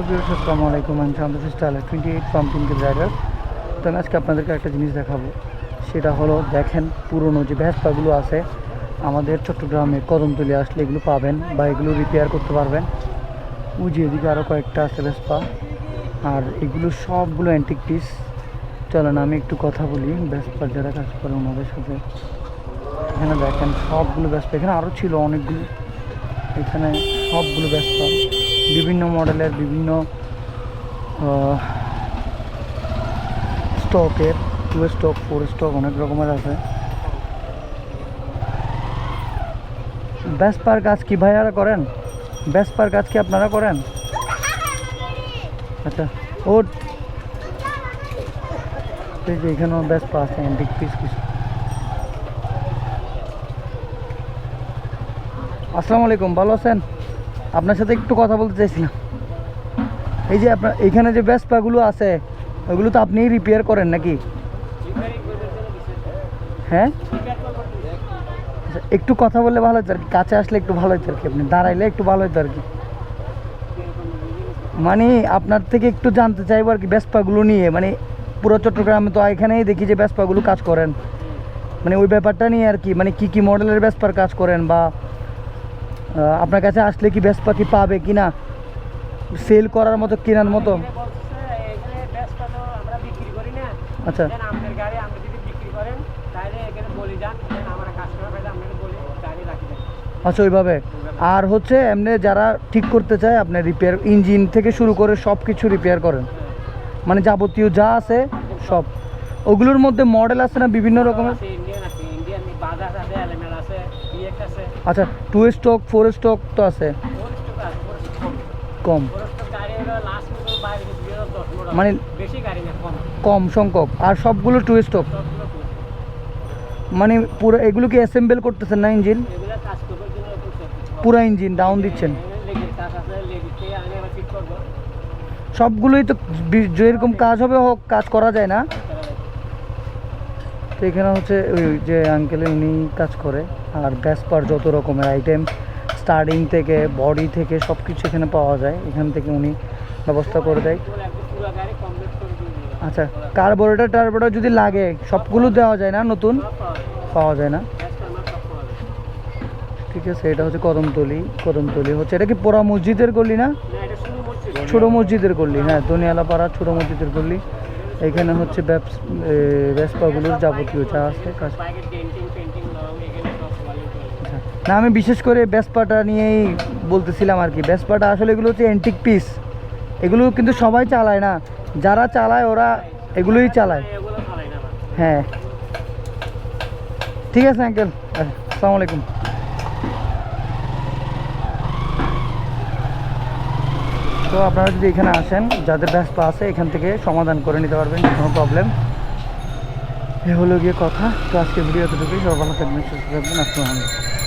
আসসালামু আলাইকুম, আমি শান্ত স্টাইল 28 ফ্রম পিঙ্কি রাইডার। তো আমি আজকে আপনাদেরকে একটা জিনিস দেখাবো, সেটা হলো দেখেন পুরনো যে ভ্যাসপাগুলো আছে আমাদের চট্টগ্রামে কদমতলী আসলে এগুলো পাবেন বা এগুলো রিপেয়ার করতে পারবেন। ওই যে এদিকে আরও কয়েকটা আছে ভ্যাসপা, আর এগুলো সবগুলো অ্যান্টিক পিস। চলেন আমি একটু কথা বলি ভ্যাসপার যারা কাজ করে ওনাদের সাথে। এখানে দেখেন সবগুলো ভ্যাসপা, এখানে আরও ছিল অনেকগুলো, এখানে সবগুলো ভ্যাসপা বিভিন্ন মডেলের, বিভিন্ন স্টকের, 2 স্টক 4 স্টক অনেক রকমের আছে। ভ্যাসপার কাজ কি ভাইয়ারা করেন? ভ্যাসপার কাজ কি আপনারা করেন? আচ্ছা, ও এই যে এখানেও ভ্যাসপা আছে অ্যান্টিক পিস কিছু। আসসালামু আলাইকুম, ভালো আছেন? আপনার সাথে একটু কথা বলতে চাইছিলাম। এই যে আপনার এখানে যে ভ্যাসপাগুলো আছে ওগুলো তো আপনিই রিপেয়ার করেন নাকি? হ্যাঁ, আচ্ছা, একটু কথা বললে ভালো হতো আর কি, কাছে আসলে একটু ভালো হতো আর কি, আপনি দাঁড়াইলে একটু ভালো হতো আর কি। মানে আপনার থেকে একটু জানতে চাইবো আর কি ভ্যাসপাগুলো নিয়ে, মানে পুরো চট্টগ্রামে তো এখানেই দেখি যে ভ্যাসপাগুলো কাজ করেন, মানে ওই ব্যাপারটা নিয়ে আর কি, মানে কি মডেলের ভ্যাসপার কাজ করেন, বা আপনার কাছে আসলে কি ভ্যাসপা কি পাবে কিনা, সেল করার মতো কেনার মতো। আচ্ছা আচ্ছা, ওইভাবে। আর হচ্ছে এমনি যারা ঠিক করতে চায় আপনার রিপেয়ার, ইঞ্জিন থেকে শুরু করে সব কিছু রিপেয়ার করেন, মানে যাবতীয় যা আছে সব। ওগুলোর মধ্যে মডেল আছে না বিভিন্ন রকমের? আচ্ছা, 2 স্টক 4 স্টক তো আছে, কম মানে কম সংখ্যক, আর সবগুলো 2 স্টক। মানে পুরো এগুলো কি অ্যাসেম্বল করতেছেন না ইঞ্জিন? পুরো ইঞ্জিন ডাউন দিচ্ছেন? সবগুলোই তো যেরকম কাজ হবে হোক কাজ করা যায় না। তো এখানে হচ্ছে ওই যে আঙ্কেল উনি কাজ করে, আর ভ্যাসপার যত রকমের আইটেম স্টার্টিং থেকে বডি থেকে সব কিছু এখানে পাওয়া যায়, এখান থেকে উনি ব্যবস্থা করে দেয়। আচ্ছা, কার্বোরেটর যদি লাগে সবগুলো দেওয়া যায় না? নতুন পাওয়া যায় না? ঠিক আছে, এটা হচ্ছে কদমতলী হচ্ছে, এটা কি পোড়া মসজিদের গলি না? ছোটো মসজিদের গলি, হ্যাঁ, দনিয়ালাপাড়া ছোটো মসজিদের গলি। এখানে হচ্ছে ভ্যাসপাগুলোর যাবতীয় যা আছে কাজ। না, আমি বিশেষ করে ভ্যাসপাটা নিয়েই বলতেছিলাম আর কি। ভ্যাসপাটা আসলে এগুলো হচ্ছে অ্যান্টিক পিস, এগুলো কিন্তু সবাই চালায় না, যারা চালায় ওরা এগুলোই চালায়। হ্যাঁ, ঠিক আছে আঙ্কেল, আসসালামু আলাইকুম। তো আপনারা যদি এখানে আসেন, যাদের ভ্যাসপা আছে এখান থেকে সমাধান করে নিতে পারবেন যে কোনো প্রবলেম। এ হলো গিয়ে কথা। তো আজকে ভিডিও এতটুকুই, সবাই ভালো থাকবেন, সুস্থ থাকবেন, আসসালামু আলাইকুম।